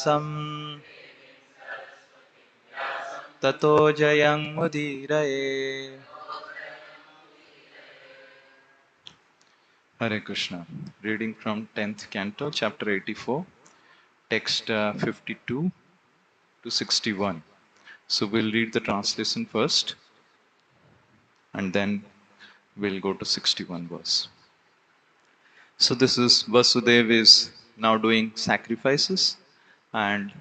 व्यासं ततो जयमुदीरये. Hare Krishna. Reading from 10th Canto, chapter 84, text 52 to 61. So we'll read the translation first and then we'll go to 61 verse. So this is Vasudev is now doing sacrifices, and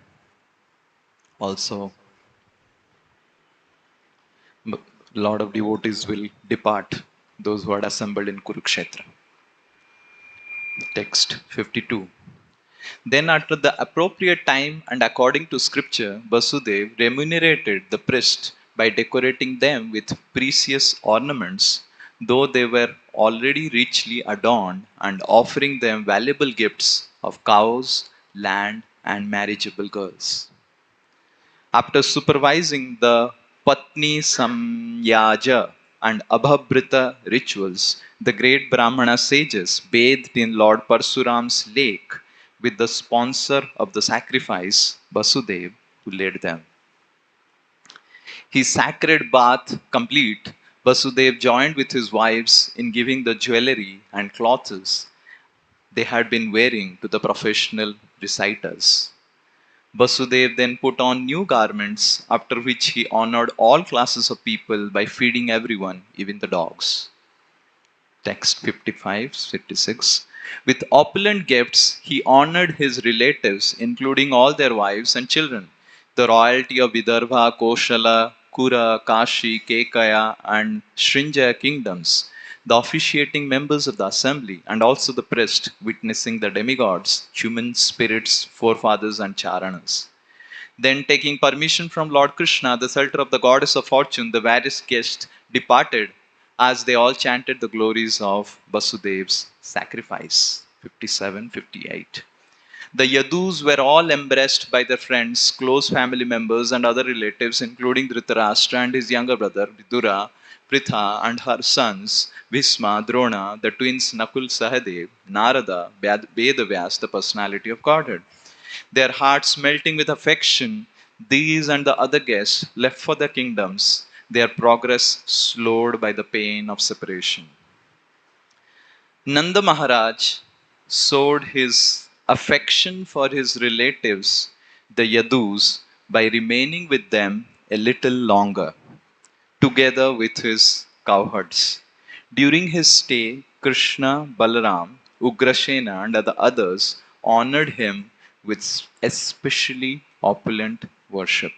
also a lot of devotees will depart, those who had assembled in Kurukshetra. Text 52. Then at the appropriate time and according to scripture, Vasudev remunerated the priests by decorating them with precious ornaments, though they were already richly adorned, and offering them valuable gifts of cows, land, and marriageable girls. After supervising the Patni Samyaja and Abhabhrita rituals, the great Brahmana sages bathed in Lord Parsuram's lake with the sponsor of the sacrifice, Vasudev, who led them. His sacred bath complete, Vasudev joined with his wives in giving the jewelry and clothes they had been wearing to the professional reciters. Vasudev then put on new garments, after which he honored all classes of people by feeding everyone, even the dogs. Text 55, 56. With opulent gifts, he honored his relatives, including all their wives and children. The royalty of Vidarbha, Koshala, Kura, Kashi, Kekaya, and Srinjaya kingdoms, the officiating members of the assembly, and also the priest witnessing the demigods, human spirits, forefathers, and charanas. Then, taking permission from Lord Krishna, the shelter of the goddess of fortune, the various guests departed as they all chanted the glories of Vasudev's sacrifice. 57, 58. The Yadus were all embraced by their friends, close family members, and other relatives, including Dhritarashtra and his younger brother, Vidura, Pritha, and her sons, Bhisma, Drona, the twins Nakul Sahadev, Narada, Vedavyas, the personality of Godhead. Their hearts melting with affection, these and the other guests left for their kingdoms, their progress slowed by the pain of separation. Nanda Maharaj showed his affection for his relatives, the Yadus, by remaining with them a little longer, together with his cowherds. During his stay, Krishna, Balaram, Ugrasena, and the others honored him with especially opulent worship.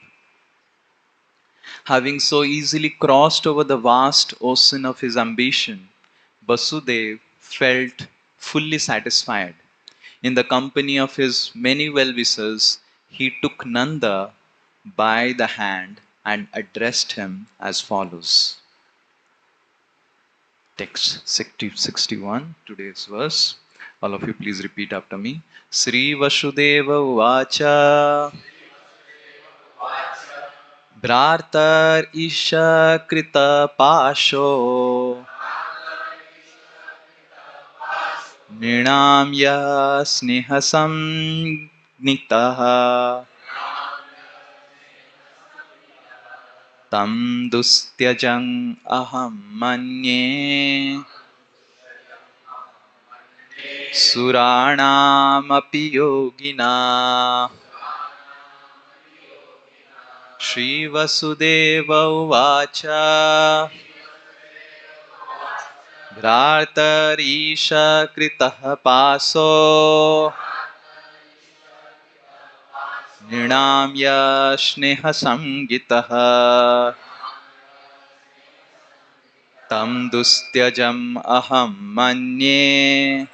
Having so easily crossed over the vast ocean of his ambition, Vasudev felt fully satisfied. In the company of his many well-wishers, he took Nanda by the hand and addressed him as follows. Text 61, today's verse. All of you please repeat after me. Sri Vasudeva Vacha Bhratar Isha Krita Pasho Nrinamya Snehasam Nitaha Tam Dustyajang Aham Manye Suranam Api Yogina. Shri Vasudeva Uvacha Bhratar Kritah Paso Nrinamya Sneha Samgitaha Tam Dustyajam Aham Manye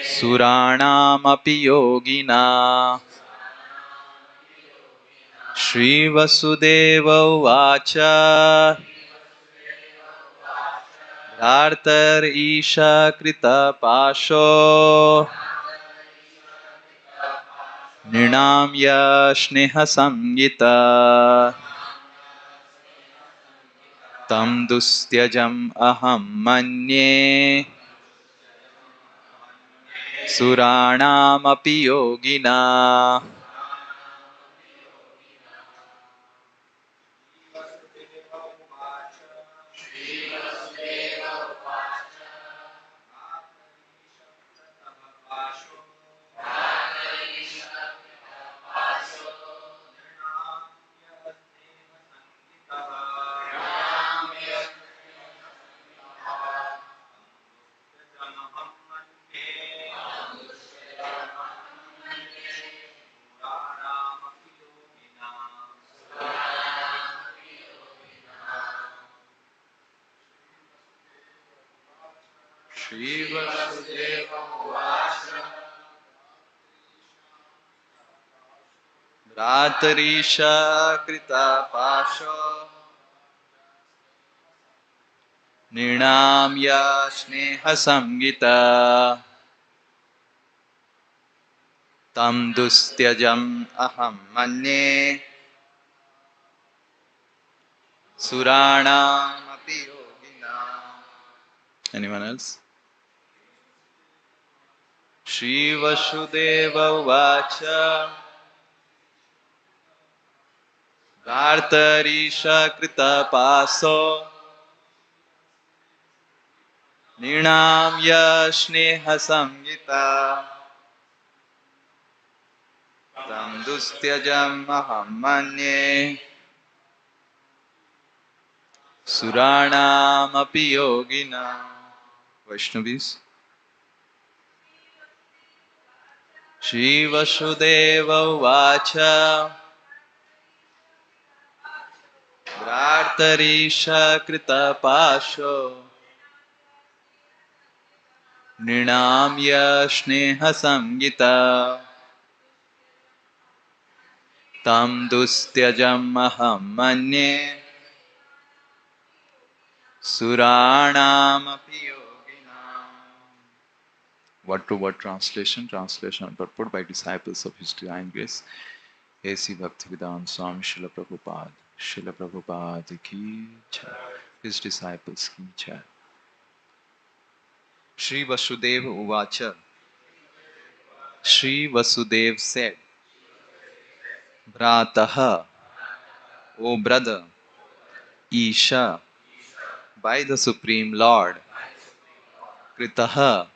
Suranam Api Yogina. Shri Vasudeva Uvacha Bhratar Krita Pasho Nrinamya Sneha Samgita Tam Dustyajam Aham Manye Suranamapi yogina. Shri Vasudeva Uvacha Bhratarisha Krita Pasho Nirnamya Sneha Samgita Tam Dustyajam Aham Manye Suranam Api Yogina. Anyone else? Shri Vasudeva Uvacha Bhartarisha Krita Paso Nirnamya Sneha Samgita Tam Dustyajam Aham Manye Suranam Api Yogina. Vaishnavis. Shri Vasudeva Uvacha Bhartarisha Krita Pasho Nirnamya Sneha Samgita Tam Dustyajam Aham Manye Suranam Api Yogina. Word to word translation. Translation and purport by disciples of His Divine Grace A.C. Bhaktivedanta Swami Srila Prabhupada. Srila Prabhupada ki jai. His disciples ki jai. Shri Vasudeva Uvacha. Shri Vasudev said, Brataha, O brother, Isha, by the Supreme Lord, Kritaha,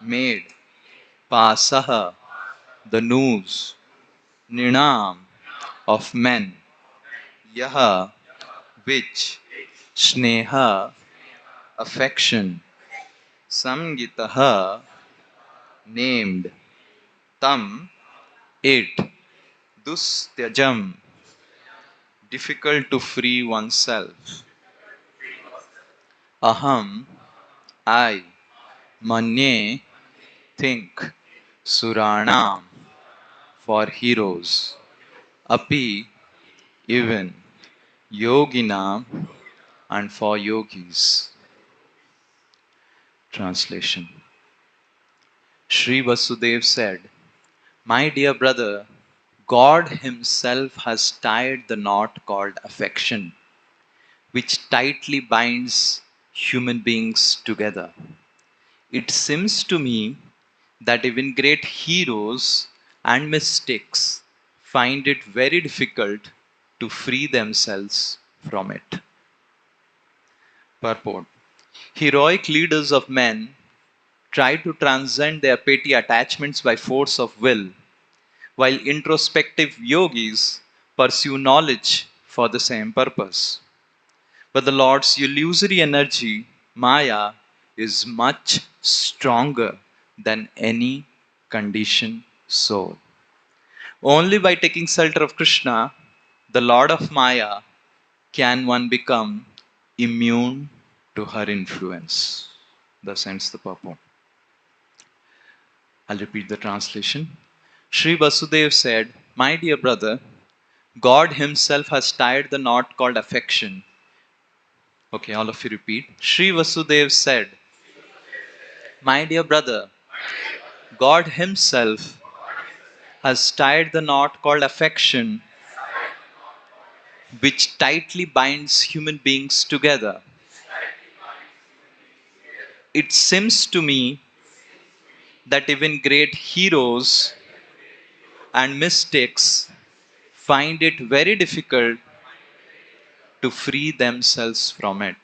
made, Pasaha, the noose, Ninam, of men, Yaha, which, Sneha, affection, Samgitaha, named, Tam, it, Dustyajam, difficult to free oneself, Aham, I, Manye, think, Suranam, for heroes, Api, even, Yoginam, and for yogis. Translation. Sri Vasudev said, My dear brother, God Himself has tied the knot called affection, which tightly binds human beings together. It seems to me that even great heroes and mystics find it very difficult to free themselves from it. Purport. Heroic leaders of men try to transcend their petty attachments by force of will, while introspective yogis pursue knowledge for the same purpose. But the Lord's illusory energy, Maya, is much stronger than any conditioned soul. Only by taking shelter of Krishna, the Lord of Maya, can one become immune to her influence. Thus ends the purport. I'll repeat the translation. Sri Vasudev said, My dear brother, God Himself has tied the knot called affection. Okay, all of you repeat. Sri Vasudev said, My dear brother, God Himself has tied the knot called affection, which tightly binds human beings together. It seems to me that even great heroes and mystics find it very difficult to free themselves from it.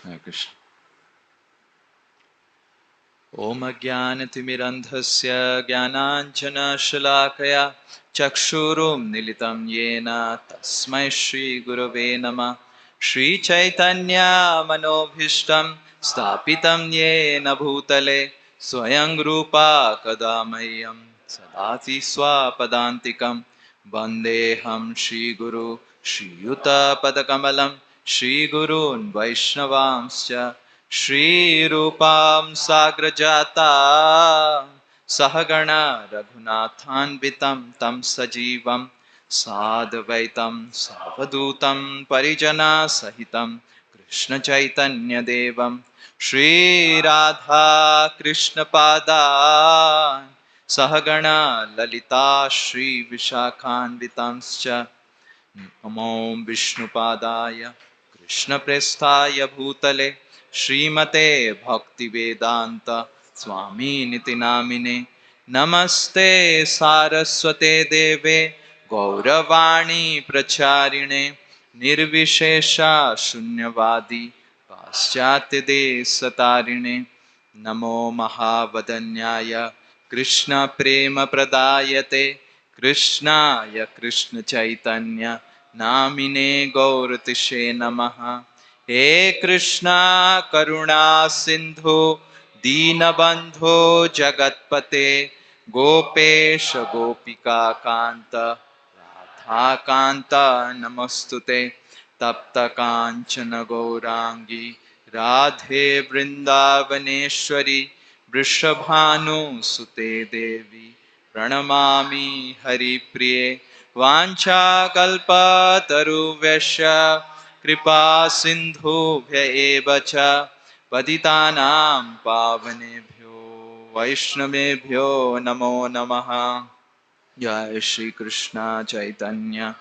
Hare Krishna. Om Ajnanatimirandhasya Jnananjanashalaakaya Chakshurum Nilitam Yena Tasmai Shri Gurave Namah. Shri Chaitanya Manobhishtam Stapitam Yena Bhutale Swayang Rupa Kadamayam Sadati Swapadantikam Vandeham Shri Guru Shri Yuta Padakamalam Shri Gurun Vaishnavamscha Shri Rupam Sagrajata Sahagana Raghunathanvitam Tam Sajivam Sadvaitam Savadutam Parijana Sahitam Krishna Chaitanya Devam Shri Radha Krishna Pada Sahagana Lalita Shri Vishakhanvitamscha Namo Vishnupadaya Krishna Prestaya Bhutale Srimate Bhaktivedanta Swami Niti Namine Namaste Saraswate Deve Gauravani Pracharine Nirvishesha Shunyavadi Paschatya Desatarine Namo Mahavadanyaya Krishna Prema Pradayate Krishnaya Krishna Chaitanya Namine Gauratishe Namaha. He Krishna Karuna Sindhu Deenabandho Jagatpate Gopesha Gopika Kanta Radha Kanta Namostute Tapta Kanchana Gaurangi Radhe Vrindavaneshwari Vrishabhanu Sute Devi Pranamami Hari Priye Vancha Kalpa Taruvesha Kripa Sindhubhya eva cha Patitanam Pavanebhyo Vaishnavebhyo Namo Namaha. Jai Shri Krishna Chaitanya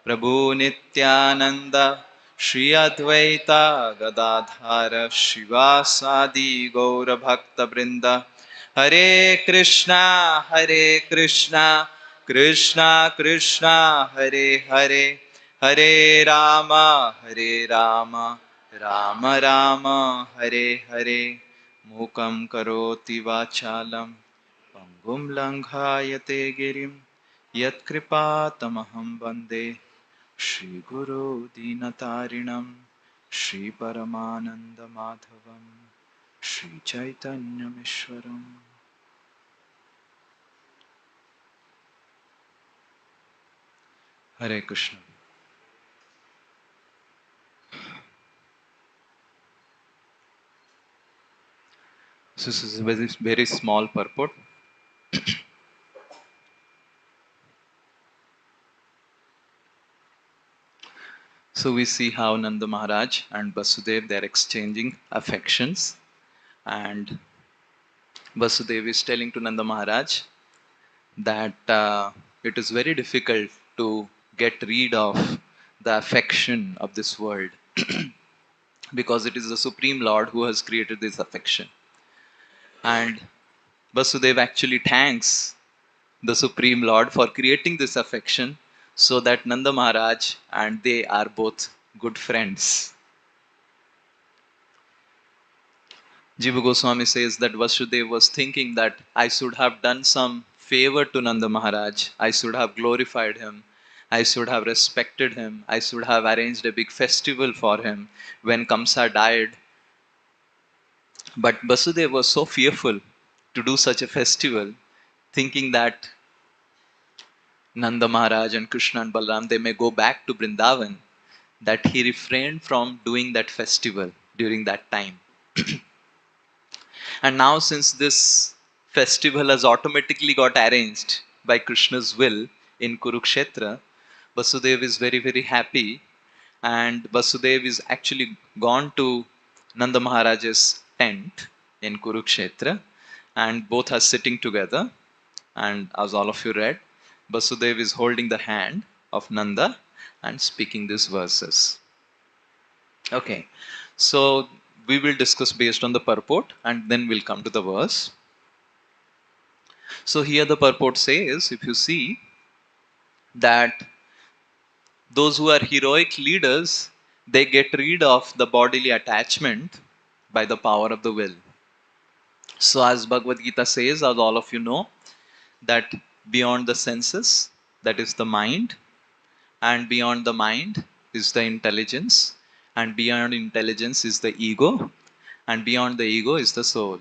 Prabhu Nityananda Shri Advaita Gadadhara Shivasadi Gaura Bhakta Vrinda. Hare Krishna Krishna Krishna Hare Hare Hare Rama Rama Rama Hare Hare. Mukam karoti vachalam Pangum langhayate girim Yatkripatamaham Vande Shri Guru Dinatarinam Shri Paramananda Madhavam Shri Chaitanya Mishwaram. Hare Krishna. So this is a very small purport. So we see how Nanda Maharaj and Vasudev, they are exchanging affections, and Vasudev is telling to Nanda Maharaj that it is very difficult to get rid of the affection of this world because it is the Supreme Lord who has created this affection. And Vasudev actually thanks the Supreme Lord for creating this affection so that Nanda Maharaj and they are both good friends. Jiva Goswami says that Vasudev was thinking that I should have done some favor to Nanda Maharaj, I should have glorified him, I should have respected him, I should have arranged a big festival for him when Kamsa died. But Vasudev was so fearful to do such a festival, thinking that Nanda Maharaj and Krishna and Balaram, they may go back to Vrindavan, that he refrained from doing that festival during that time. And now since this festival has automatically got arranged by Krishna's will in Kurukshetra, Vasudev is very, very happy, and Vasudev is actually gone to Nanda Maharaj's tent in Kurukshetra, and both are sitting together, and as all of you read, Vasudev is holding the hand of Nanda and speaking these verses. Okay, so we will discuss based on the purport and then we'll come to the verse. So here the purport says, if you see that those who are heroic leaders, they get rid of the bodily attachment by the power of the will. So as Bhagavad Gita says, as all of you know, that beyond the senses, that is the mind, and beyond the mind is the intelligence, and beyond intelligence is the ego, and beyond the ego is the soul.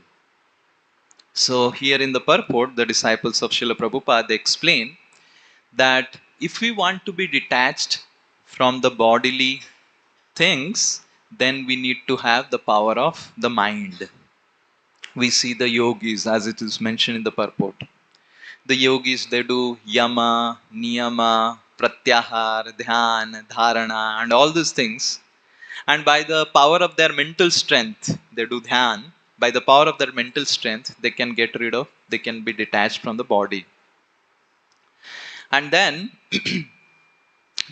So here in the purport, the disciples of Srila Prabhupada, they explain that if we want to be detached from the bodily things, then we need to have the power of the mind. We see the yogis, as it is mentioned in the purport. The yogis, they do yama, niyama, pratyahar, dhyan, dharana, and all these things. And by the power of their mental strength, they do dhyan. By the power of their mental strength, they can get rid of, they can be detached from the body. And then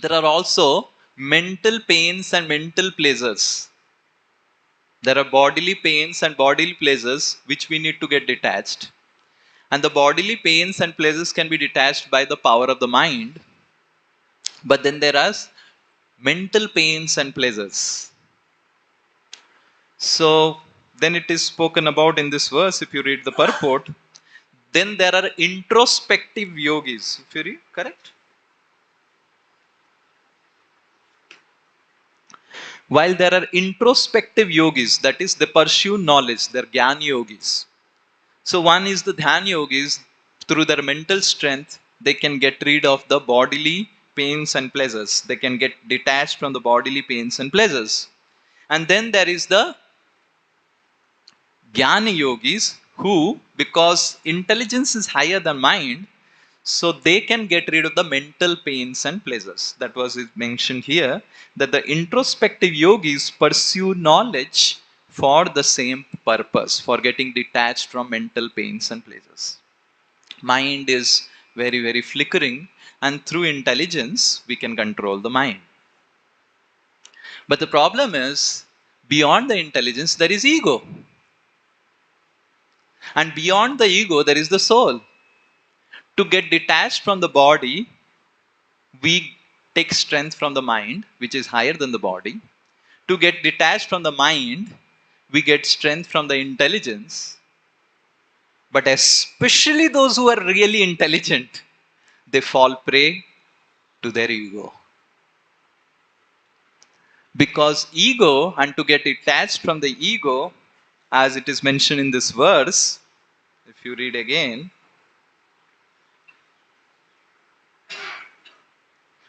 there are also mental pains and mental pleasures. There are bodily pains and bodily pleasures which we need to get detached. And the bodily pains and pleasures can be detached by the power of the mind. But then there are mental pains and pleasures. So then it is spoken about in this verse, if you read the purport, then there are introspective yogis. If you read, correct? While there are introspective yogis, that is, they pursue knowledge, they're Gyan yogis. So one is the Dhyan yogis, through their mental strength, they can get rid of the bodily pains and pleasures. They can get detached from the bodily pains and pleasures. And then there is the Jnana yogis who, because intelligence is higher than mind, so they can get rid of the mental pains and pleasures. That was mentioned here, that the introspective yogis pursue knowledge for the same purpose, for getting detached from mental pains and pleasures. Mind is very, very flickering, and through intelligence, we can control the mind. But the problem is, beyond the intelligence, there is ego. And beyond the ego, there is the soul. To get detached from the body, we take strength from the mind, which is higher than the body. To get detached from the mind, we get strength from the intelligence. But especially those who are really intelligent, they fall prey to their ego. Because ego, and to get detached from the ego, as it is mentioned in this verse, if you read again,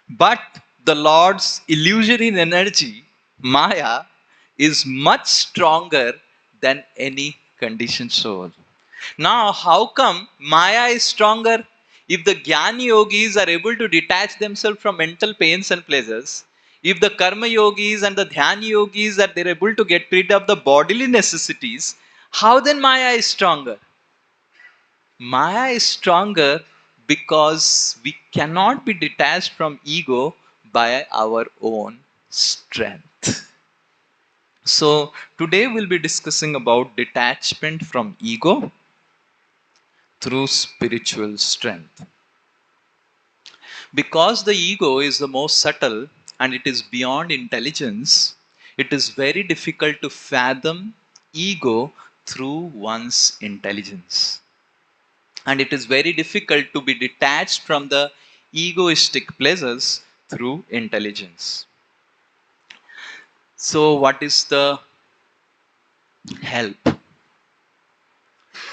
but the Lord's illusory energy, Maya, is much stronger than any conditioned soul. Now, how come Maya is stronger? If the Jnana yogis are able to detach themselves from mental pains and pleasures, if the Karma yogis and the Dhyana yogis are they're able to get rid of the bodily necessities, how then Maya is stronger? Maya is stronger because we cannot be detached from ego by our own strength. So today we'll be discussing about detachment from ego through spiritual strength. Because the ego is the most subtle and it is beyond intelligence, it is very difficult to fathom ego through one's intelligence. And it is very difficult to be detached from the egoistic pleasures through intelligence. So, what is the help?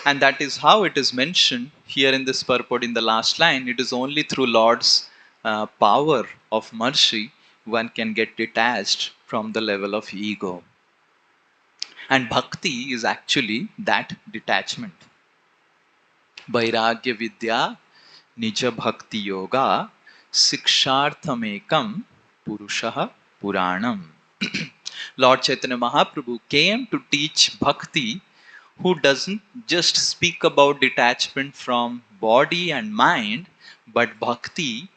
And that is how it is mentioned here in this purport in the last line. It is only through Lord's power of mercy one can get detached from the level of ego. And bhakti is actually that detachment. Vairagya vidya nija bhakti yoga siksharthamekam purushaha puranam. Lord Chaitanya Mahaprabhu came to teach bhakti, who doesn't just speak about detachment from body and mind, but bhakti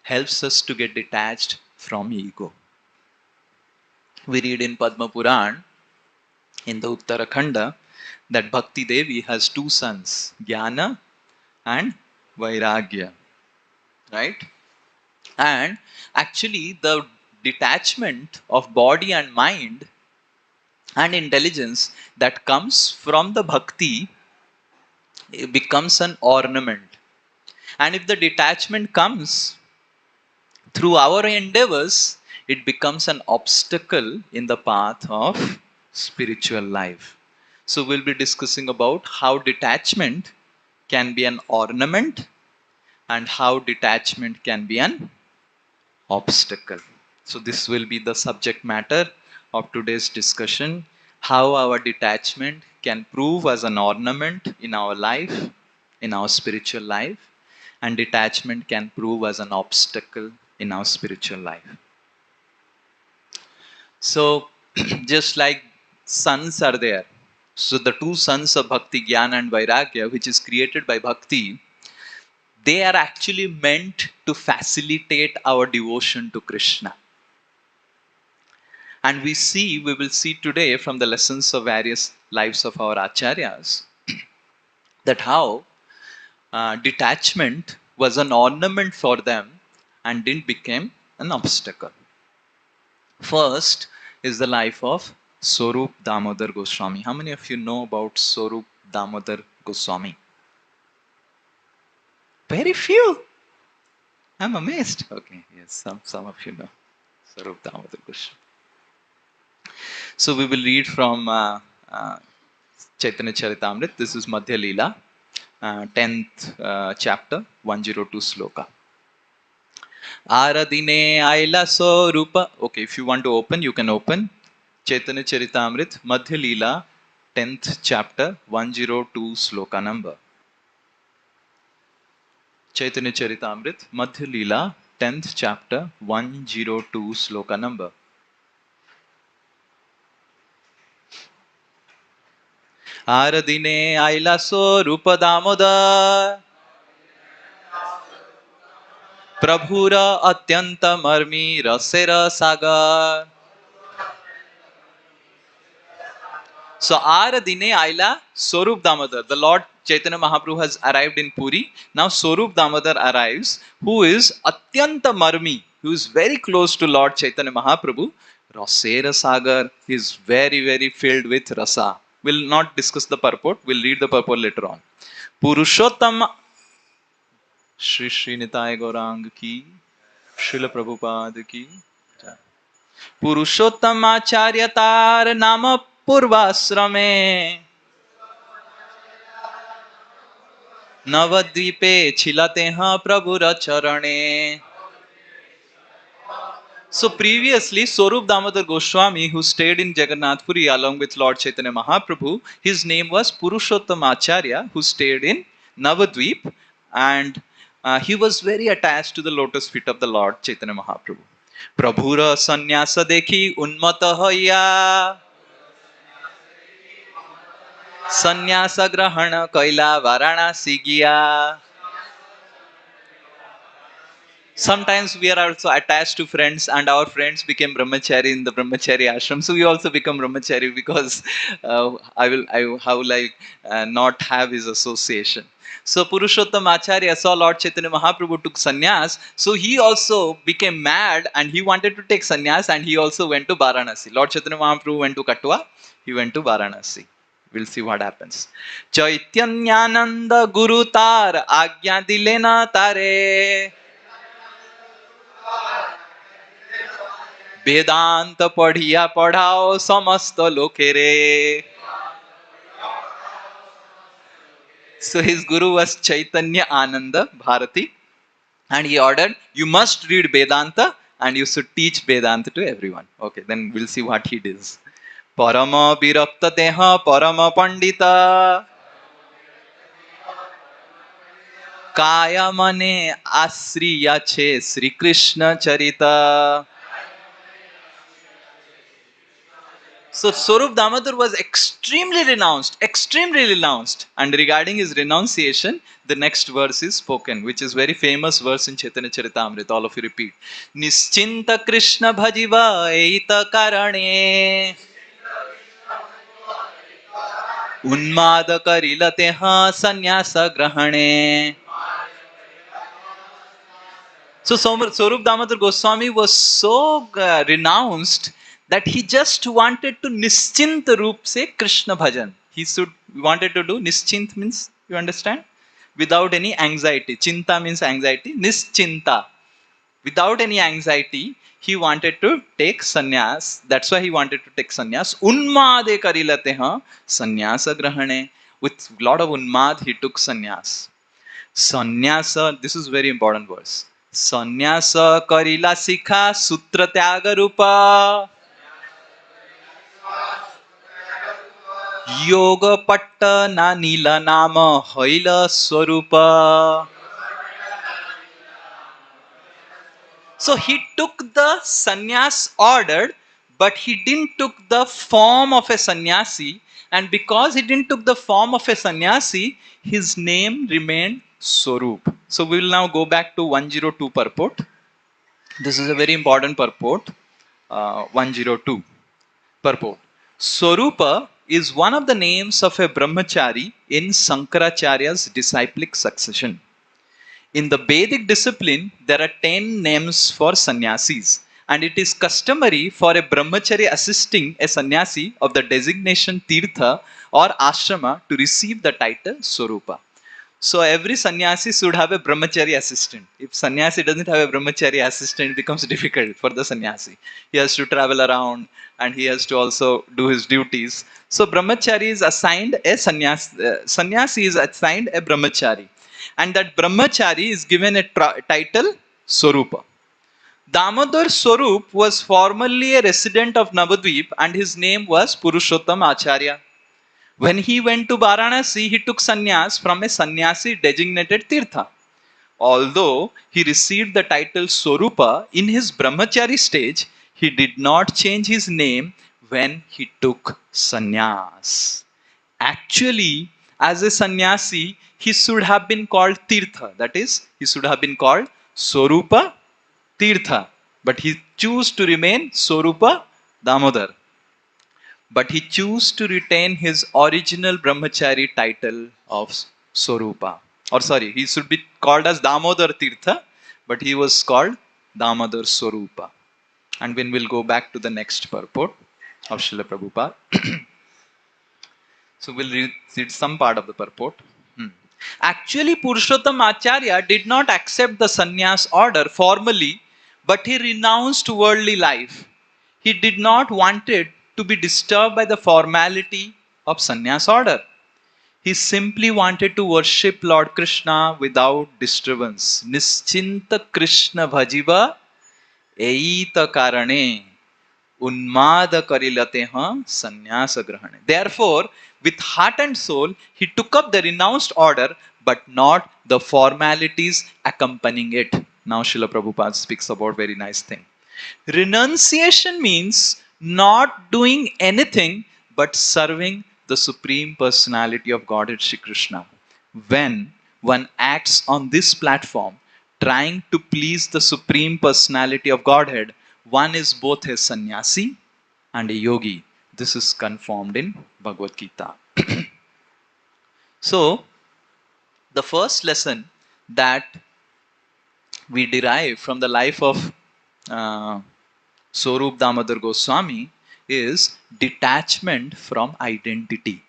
helps us to get detached from ego. We read in Padma Puran in the Uttarakhanda that Bhakti Devi has two sons, Jnana and Vairagya, right? And actually, the detachment of body and mind and intelligence that comes from the bhakti, it becomes an ornament. And if the detachment comes through our endeavors, it becomes an obstacle in the path of spiritual life. So we'll be discussing about how detachment can be an ornament and how detachment can be an obstacle. So this will be the subject matter of today's discussion, how our detachment can prove as an ornament in our life, in our spiritual life, and detachment can prove as an obstacle in our spiritual life. So just like sons are there, so the two sons of Bhakti, Jnana and Vairagya, which is created by Bhakti, they are actually meant to facilitate our devotion to Krishna. And we will see today from the lessons of various lives of our acharyas that how detachment was an ornament for them and didn't become an obstacle. First is the life of Swarup Damodar Goswami. How many of you know about Swarup Damodar Goswami? Very few. I'm amazed. Okay, yes, some of you know Swarup Damodar Goswami. So we will read from Chaitanya Charitamrita. This is Madhya Leela, 10th chapter, 102 sloka. Aradine Aila Sorupa. Okay, if you want to open, you can open. Chaitanya Charitamrita, Madhya Leela, 10th chapter, 102 sloka number. Chaitanya Charitamrita, Madhya Leela, 10th chapter, 102 sloka number. Aradine Aila Sorupa Damodar प्रभुर अत्यंत मर्मी रसेर सागर. So Aradine Aila Swarup Damodar. The Lord Chaitanya Mahaprabhu has arrived in Puri. Now Swarup Damodar arrives, who is Atyanta Marmi, who is very close to Lord Chaitanya Mahaprabhu. Rasera Sagar, he is very, very filled with rasa. We'll not discuss the purport, we'll read the purport later on. Purushottam Shri Shri Nitai Gaurang ki, Srila Prabhupada ki. पुरुषोत्तम आचार्य तार नाम पूर्वाश्रमे नवद्वीपे छिलते हैं प्रभुर चरणे. So previously, Swarup Damodar Goswami, who stayed in Jagannath Puri along with Lord Chaitanya Mahaprabhu, his name was Purushottam Acharya, who stayed in Navadvip, and he was very attached to the lotus feet of the Lord Chaitanya Mahaprabhu. Prabhura sannyasa dekhi unmata hoya sannyasa grahana kaila Varanasi gya. Sometimes we are also attached to friends, and our friends became brahmachari in the brahmachari ashram. So we also become brahmachari because how will I not have his association? So Purushottam Acharya saw Lord Chaitanya Mahaprabhu took sannyas, so he also became mad and he wanted to take sannyas, and he also went to Varanasi. Lord Chaitanya Mahaprabhu went to Katwa, he went to Varanasi. We'll see what happens. Chaitanyananda Guru Tar Agya Dilena Tare वेदांत पढ़िया पढ़ाओ समस्त लोके रे. So his guru was Chaitanya Ananda Bharati, and he ordered, you must read Vedanta and you should teach Vedanta to everyone. Okay, then we'll see what he does. Parama Virakta Deha Parama Pandita Kaya Mane Asriya Che Sri Krishna Charita. So Swarup Damodar was extremely renounced. And regarding his renunciation, the next verse is spoken, which is very famous verse in Chaitanya Charitamrita. All of you repeat. Nischinta Krishna bhajiva eita karane उन्माद करिलते हाँ संन्यास ग्रहणे. So Swarup Damodar Goswami was so renounced that he just wanted to nischint roop se Krishna bhajan. He wanted to do nischint means, you understand? Without any anxiety. Chinta means anxiety. Nischinta. Without any anxiety, he wanted to take sannyas. That's why he wanted to take sannyas. Unmade karilate ha sannyasa grahane. With lot of unmad, he took sannyas. Sannyasa, this is very important verse. Sannyasa karila sikha sutra tyaga rupa yoga patta na nila nama haila swarupa. So he took the sannyas ordered, but he didn't took the form of a sannyasi, and because he didn't took the form of a sannyasi, his name remained Swarup. So we will now go back to 102 purport. This is a very important purport. 102 purport. Swarupa is one of the names of a brahmachari in Sankaracharya's disciplic succession. In the Vedic discipline, there are 10 names for sannyasis, and it is customary for a brahmachari assisting a sannyasi of the designation tirtha or ashrama to receive the title Swarupa. So every sannyasi should have a brahmachari assistant. If sannyasi doesn't have a brahmachari assistant, it becomes difficult for the sannyasi. He has to travel around and he has to also do his duties. So brahmachari is assigned a sannyasi is assigned a brahmachari. And that brahmachari is given a title Swarupa. Damodar Swarup was formerly a resident of Navadvip and his name was Purushottam Acharya. When he went to Varanasi, he took sannyas from a sannyasi designated Tirtha. Although he received the title Swarupa in his brahmachari stage, he did not change his name when he took sannyas. Actually, as a sannyasi, he should have been called Tirtha. That is, he should have been called Swarupa Tirtha. But he chose to remain Swarupa Damodar. But he chose to retain his original brahmachari title of Swarupa. Or sorry, he should be called as Damodar Tirtha, but he was called Damodar Swarupa. And when we'll go back to the next purport of Srila Prabhupada. So we'll read some part of the purport. Actually, Purushottam Acharya did not accept the sannyas order formally, but he renounced worldly life. He did not want it to be disturbed by the formality of sannyas order. He simply wanted to worship Lord Krishna without disturbance. Nischinta Krishna bhajiva eita karane unmada karilate ha sannyasa grahane. Therefore, with heart and soul, he took up the renounced order, but not the formalities accompanying it. Now Srila Prabhupada speaks about very nice thing. Renunciation means not doing anything but serving the Supreme Personality of Godhead Shri Krishna. When one acts on this platform, trying to please the Supreme Personality of Godhead, one is both a sannyasi and a yogi. This is confirmed in Bhagavad Gita. So, the first lesson that we derive from the life of Swarup Damodar Goswami is detachment from identity.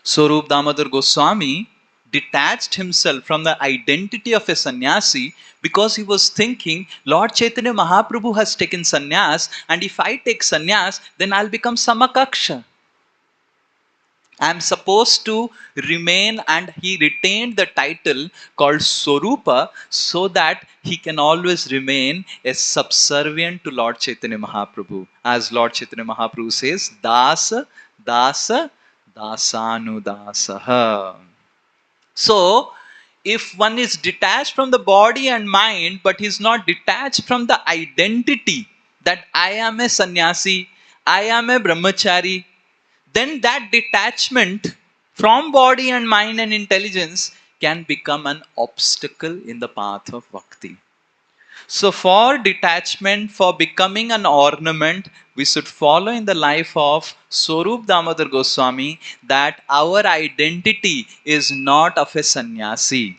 Swarup Damodar Goswami detached himself from the identity of a sannyasi because he was thinking, Lord Chaitanya Mahaprabhu has taken sannyas, and if I take sannyas, then I'll become Samakaksha. I am supposed to remain, and he retained the title called Swarupa so that he can always remain a subservient to Lord Chaitanya Mahaprabhu. As Lord Chaitanya Mahaprabhu says, Dasa, Dasa, Dasanudasaha. So, if one is detached from the body and mind, but he is not detached from the identity that I am a sannyasi, I am a brahmachari, then that detachment from body and mind and intelligence can become an obstacle in the path of bhakti. So for detachment, for becoming an ornament, we should follow in the life of Swarup Damodar Goswami that our identity is not of a sannyasi.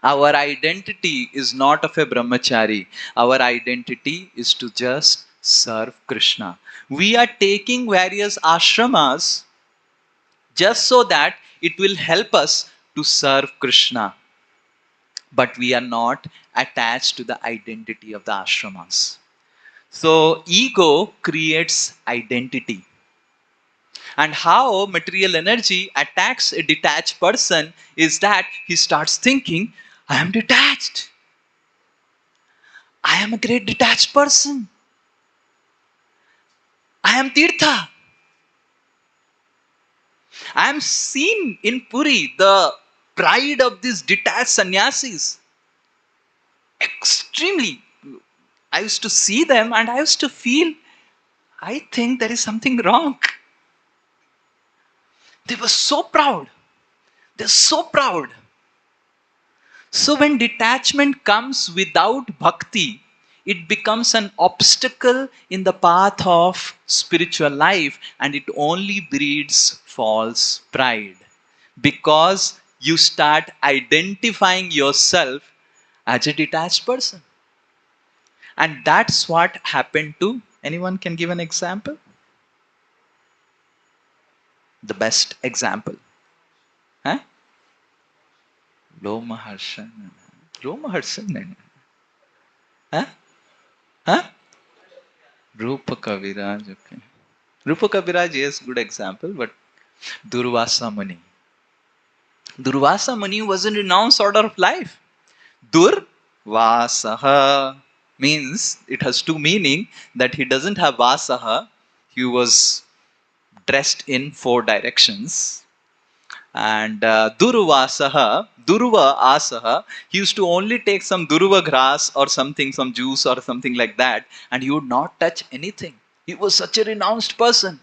Our identity is not of a brahmachari. Our identity is to just serve Krishna. We are taking various ashramas just so that it will help us to serve Krishna. But we are not attached to the identity of the ashramas. So, ego creates identity. And how material energy attacks a detached person is that he starts thinking, I am detached. I am a great detached person. I am Tirtha. I am seen in Puri, the pride of these detached sannyasis. Extremely. I used to see them and I used to feel, I think there is something wrong. They were so proud. They're so proud. So when detachment comes without bhakti, it becomes an obstacle in the path of spiritual life, and it only breeds false pride. Because you start identifying yourself as a detached person. And that's what happened to, anyone can give an example? The best example. Huh? Lomaharshan. Lomaharshan. Huh? Huh? Rupa Kaviraj, okay. Rupa Kaviraj is good example, but Durvasa Muni. Durvasa Muni was a renounced order of life. Durvasaha means, it has two meaning, that he doesn't have vasaha, he was dressed in four directions. And Durva Asaha, he used to only take some Durva grass or something, some juice or something like that, and he would not touch anything. He was such a renounced person.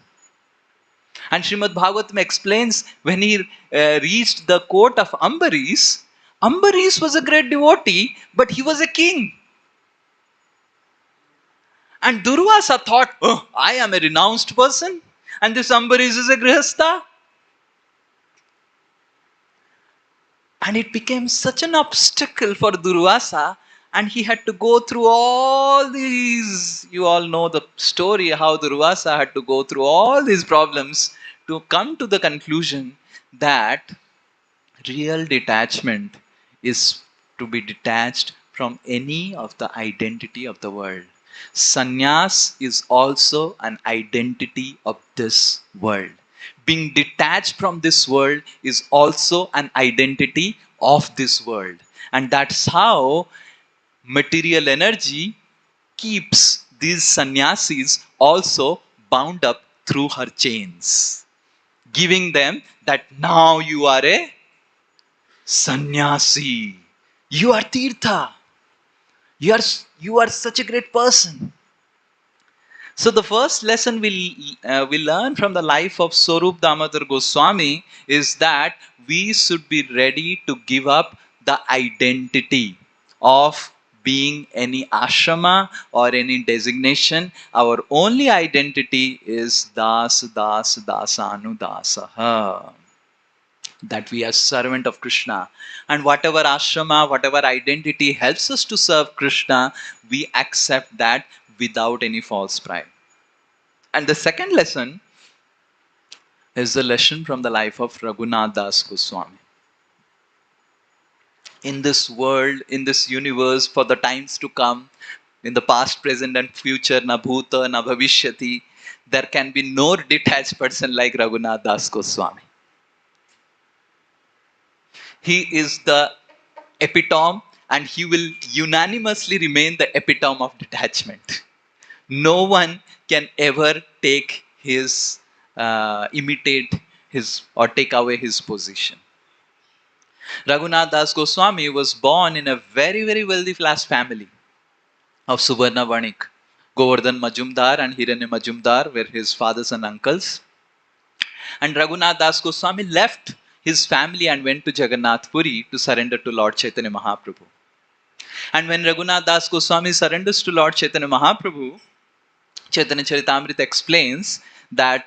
And Srimad Bhagavatam explains when he reached the court of Ambarish, Ambarish was a great devotee, but he was a king. And Durvasa thought, oh, I am a renounced person, and this Ambarish is a grihastha. And it became such an obstacle for Durvasa, and he had to go through all these. You all know the story how Durvasa had to go through all these problems to come to the conclusion that real detachment is to be detached from any of the identity of the world. Sannyas is also an identity of this world. Being detached from this world is also an identity of this world. And that's how material energy keeps these sannyasis also bound up through her chains, giving them that now you are a sannyasi. You are Tirtha. You are such a great person. So the first lesson we learn from the life of Swarup Damodar Goswami is that we should be ready to give up the identity of being any ashrama or any designation. Our only identity is Das Das Dasanu Dasaha, that we are servant of Krishna, and whatever ashrama, whatever identity helps us to serve Krishna, we accept that without any false pride. And the second lesson is the lesson from the life of Raghunath Das Goswami. In this world, in this universe, for the times to come, in the past, present, and future, na bhuta, na bhavishyati, there can be no detached person like Raghunath Das Goswami. He is the epitome, and he will unanimously remain the epitome of detachment. No one can ever take his, imitate his, or take away his position. Raghunath Das Goswami was born in a very, very wealthy class family of Subarna Vanik. Govardhan Majumdar and Hiranya Majumdar were his fathers and uncles. And Raghunath Das Goswami left his family and went to Jagannath Puri to surrender to Lord Chaitanya Mahaprabhu. And when Raghunath Das Goswami surrenders to Lord Chaitanya Mahaprabhu, Chaitanya Charitamrita explains that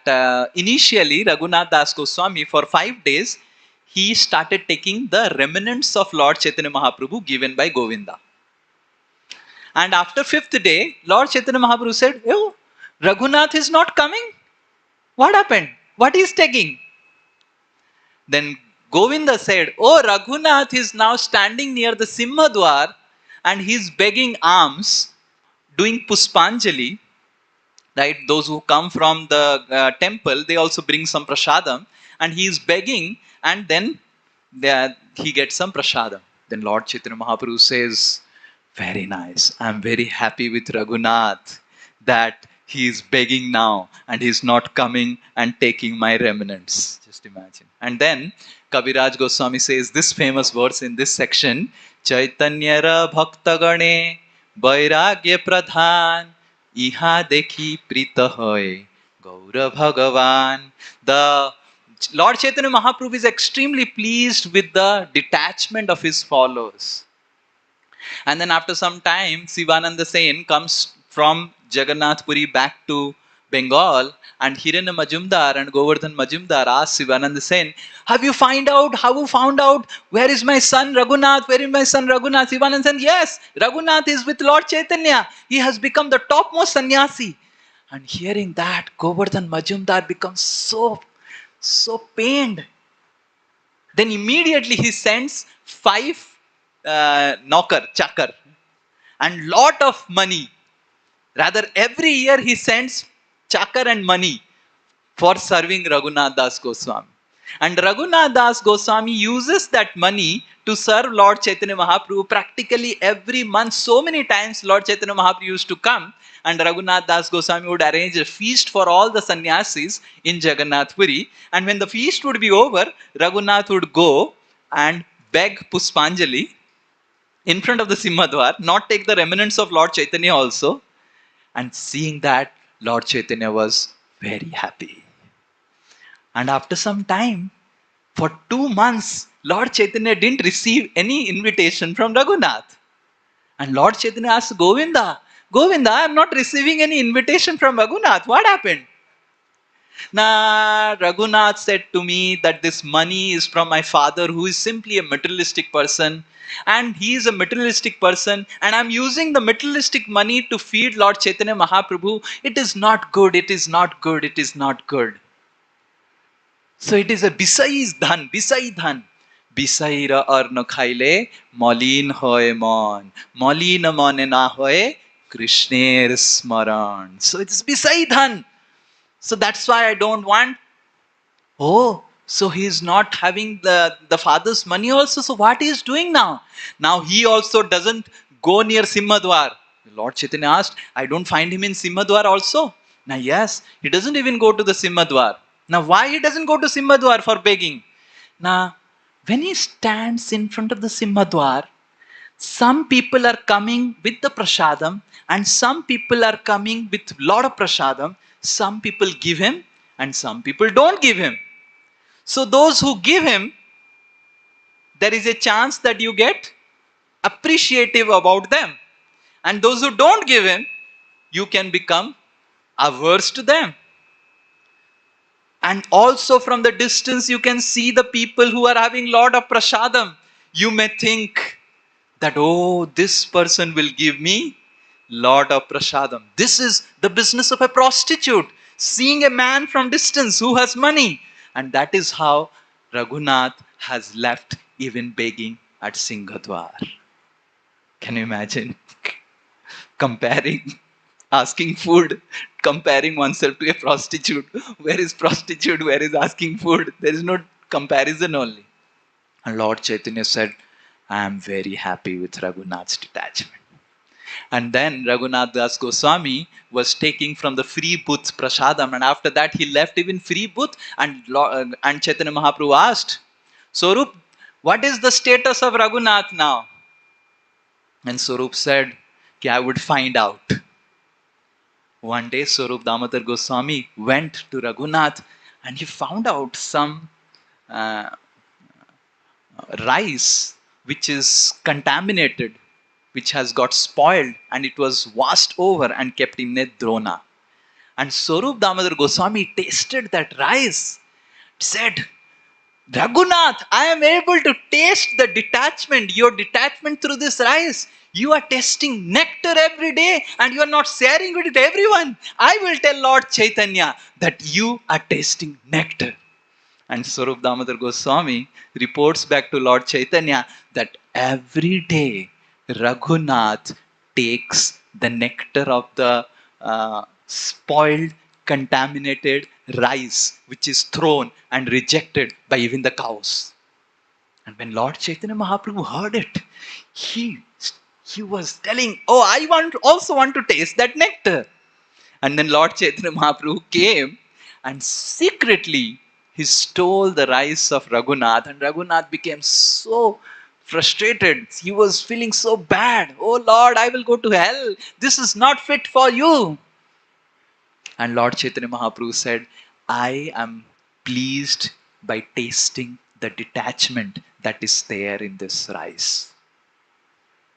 initially Raghunath Das Goswami, for 5 days, he started taking the remnants of Lord Chaitanya Mahaprabhu given by Govinda. And after 5th day, Lord Chaitanya Mahaprabhu said, "Oh, Raghunath is not coming. What happened? What is taking?" Then Govinda said, "Oh, Raghunath is now standing near the Simhadwar and he's begging alms, doing Puspanjali." Right? Those who come from the temple, they also bring some prasadam, and he is begging, and then he gets some prasadam. Then Lord Chaitanya Mahaprabhu says, "Very nice. I'm very happy with Raghunath that he is begging now and he's not coming and taking my remnants." Just imagine. And then Kaviraj Goswami says this famous verse in this section, "Chaitanyara bhaktagane vairagya pradhan iha dekhi prita hoy gaura bhagavan." The Lord Chaitanya Mahaprabhu is extremely pleased with the detachment of his followers. And then after some time, Sivananda Sen comes from Jagannath Puri back to Bengal, and Hiranya Majumdar and Govardhan Majumdar asked Sivananda Sen, "Have you found out where is my son Raghunath? Where is my son Raghunath?" Sivananda Sen, "Yes, Raghunath is with Lord Chaitanya. He has become the topmost sannyasi." And hearing that, Govardhan Majumdar becomes so pained. Then immediately he sends 5 chakar, and lot of money. Rather, every year he sends chakar and money for serving Raghunath Das Goswami. And Raghunath Das Goswami uses that money to serve Lord Chaitanya Mahaprabhu practically every month. So many times Lord Chaitanya Mahaprabhu used to come, and Raghunath Das Goswami would arrange a feast for all the sannyasis in Jagannath Puri. And when the feast would be over, Raghunath would go and beg Puspanjali in front of the Simhadwar, not take the remnants of Lord Chaitanya also. And seeing that, Lord Chaitanya was very happy. And after some time, for 2 months, Lord Chaitanya didn't receive any invitation from Raghunath. And Lord Chaitanya asked Govinda, "I'm not receiving any invitation from Raghunath. What happened?" "Nah, Raghunath said to me that this money is from my father, who is simply a materialistic person. And he is a materialistic person, and I'm using the materialistic money to feed Lord Chaitanya Mahaprabhu. It is not good, it is not good, it is not good. So it is a bisai dhan. Bisaira arna khaile, malin hoy mon. Malin mane na hoy, Krishner smaran." So it is bisai dhan. So that's why I don't want. Oh, so he is not having the father's money also. So what he is doing now? Now he also doesn't go near Simhadwar. Lord Chaitanya asked, "I don't find him in Simhadwar also." Now yes, he doesn't even go to the Simhadwar. Now why he doesn't go to Simhadwar for begging? Now when he stands in front of the Simhadwar, some people are coming with the prasadam, and some people are coming with lot of prasadam. Some people give him and some people don't give him. So those who give him, there is a chance that you get appreciative about them. And those who don't give him, you can become averse to them. And also from the distance, you can see the people who are having lot of prasadam. You may think that, "Oh, this person will give me lot of prasadam." This is the business of a prostitute, seeing a man from distance who has money. And that is how Raghunath has left even begging at Singhadwar. Can you imagine? Comparing, asking food, comparing oneself to a prostitute. Where is prostitute? Where is asking food? There is no comparison only. And Lord Chaitanya said, "I am very happy with Raghunath's detachment." And then Raghunath Das Goswami was taking from the free booth prasadam, and after that he left even free booth. And Chaitanya Mahaprabhu asked, "Swarup, what is the status of Raghunath now?" And Swarup said, "I would find out." One day Swarup Damodar Goswami went to Raghunath, and he found out some rice which is contaminated. which has got spoiled and it was washed over and kept in a drona. And Swarup Damodar Goswami tasted that rice, said, Raghunath, I am able to taste the detachment, your detachment through this rice. You are tasting nectar every day and you are not sharing it with everyone. I will tell Lord Chaitanya that you are tasting nectar. And Swarup Damodar Goswami reports back to Lord Chaitanya that every day Raghunath takes the nectar of the spoiled, contaminated rice which is thrown and rejected by even the cows. And when Lord Chaitanya Mahaprabhu heard it, he was telling, oh, I also want to taste that nectar. And then Lord Chaitanya Mahaprabhu came and secretly he stole the rice of Raghunath, and Raghunath became so frustrated. He was feeling so bad. Oh Lord, I will go to hell. This is not fit for you. And Lord Chaitanya Mahaprabhu said, I am pleased by tasting the detachment that is there in this rice.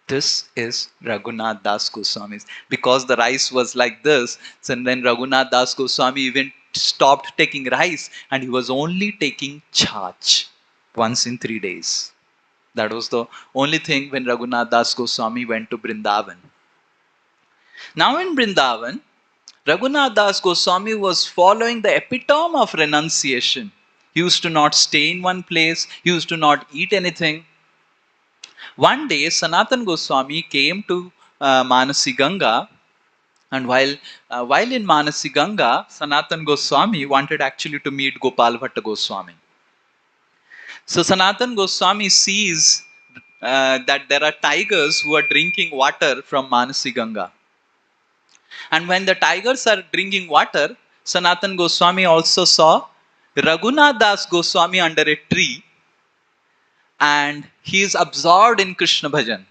This is Raghunath Das Goswami's. Because the rice was like this, so then Raghunath Das Goswami even stopped taking rice and he was only taking chach once in 3 days. That was the only thing when Raghunath Das Goswami went to Vrindavan. Now in Vrindavan, Raghunath Das Goswami was following the epitome of renunciation. He used to not stay in one place, he used to not eat anything. One day, Sanatan Goswami came to Manasi Ganga, and while in Manasi Ganga, Sanatan Goswami wanted actually to meet Gopal Bhatta Goswami. So Sanatan Goswami sees that there are tigers who are drinking water from Manasi Ganga. And when the tigers are drinking water, Sanatan Goswami also saw Raghunath Das Goswami under a tree, and he is absorbed in Krishna bhajan.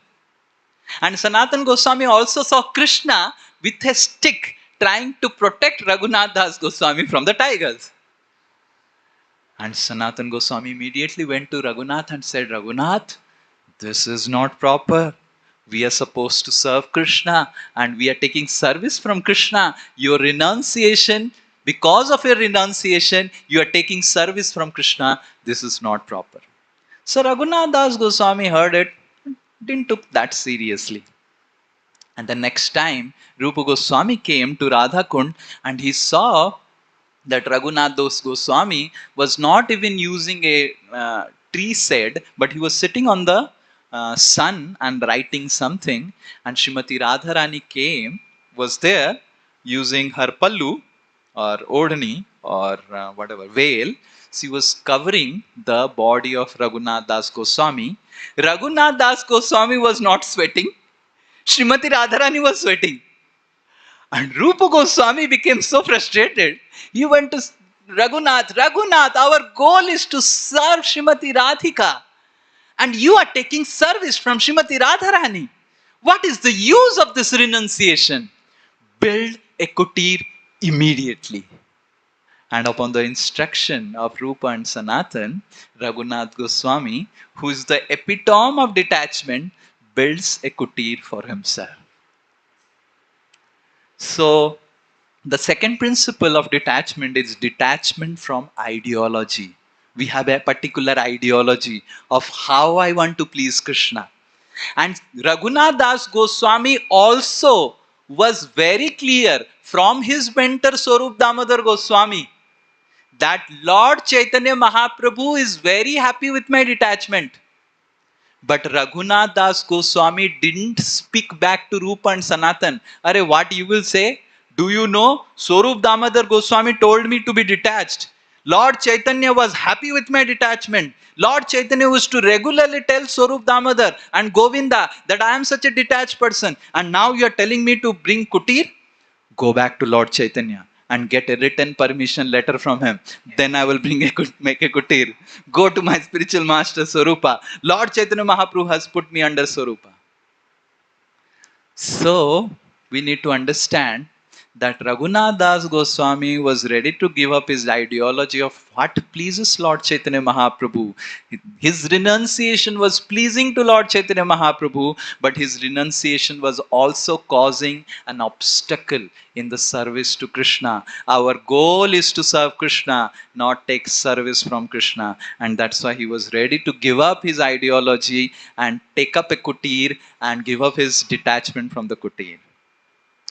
And Sanatan Goswami also saw Krishna with a stick trying to protect Raghunath Das Goswami from the tigers. And Sanatan Goswami immediately went to Raghunath and said, Raghunath, this is not proper. We are supposed to serve Krishna and we are taking service from Krishna. Your renunciation, because of your renunciation, you are taking service from Krishna. This is not proper. So Raghunath Das Goswami heard it, didn't took that seriously. And the next time, Rupa Goswami came to Radha Kund and he saw that Raghunath Das Goswami was not even using a tree shed, but he was sitting on the sun and writing something. And Srimati Radharani was there using her pallu or odhani or whatever, veil. She was covering the body of Raghunath Das Goswami. Raghunath Das Goswami was not sweating. Srimati Radharani was sweating. And Rupa Goswami became so frustrated. He went to Raghunath, our goal is to serve Srimati Radhika. And you are taking service from Srimati Radharani. What is the use of this renunciation? Build a kutir immediately. And upon the instruction of Rupa and Sanatan, Raghunath Goswami, who is the epitome of detachment, builds a kutir for himself. So, the second principle of detachment is detachment from ideology. We have a particular ideology of how I want to please Krishna. And Raghunath Das Goswami also was very clear from his mentor Swarup Damodar Goswami that Lord Chaitanya Mahaprabhu is very happy with my detachment. But Raghunath Das Goswami didn't speak back to Rupa and Sanatan. Arey, what you will say? Do you know? Swarup Damodar Goswami told me to be detached. Lord Chaitanya was happy with my detachment. Lord Chaitanya was to regularly tell Swarup Damodar and Govinda that I am such a detached person. And now you are telling me to bring kutir? Go back to Lord Chaitanya and get a written permission letter from him. Then I will make a kutir. Go to my spiritual master Swarupa. Lord Chaitanya Mahaprabhu has put me under Swarupa. So, we need to understand that Raghunath Das Goswami was ready to give up his ideology of what pleases Lord Chaitanya Mahaprabhu. His renunciation was pleasing to Lord Chaitanya Mahaprabhu, but his renunciation was also causing an obstacle in the service to Krishna. Our goal is to serve Krishna, not take service from Krishna. And that's why he was ready to give up his ideology and take up a kutir and give up his detachment from the kutir.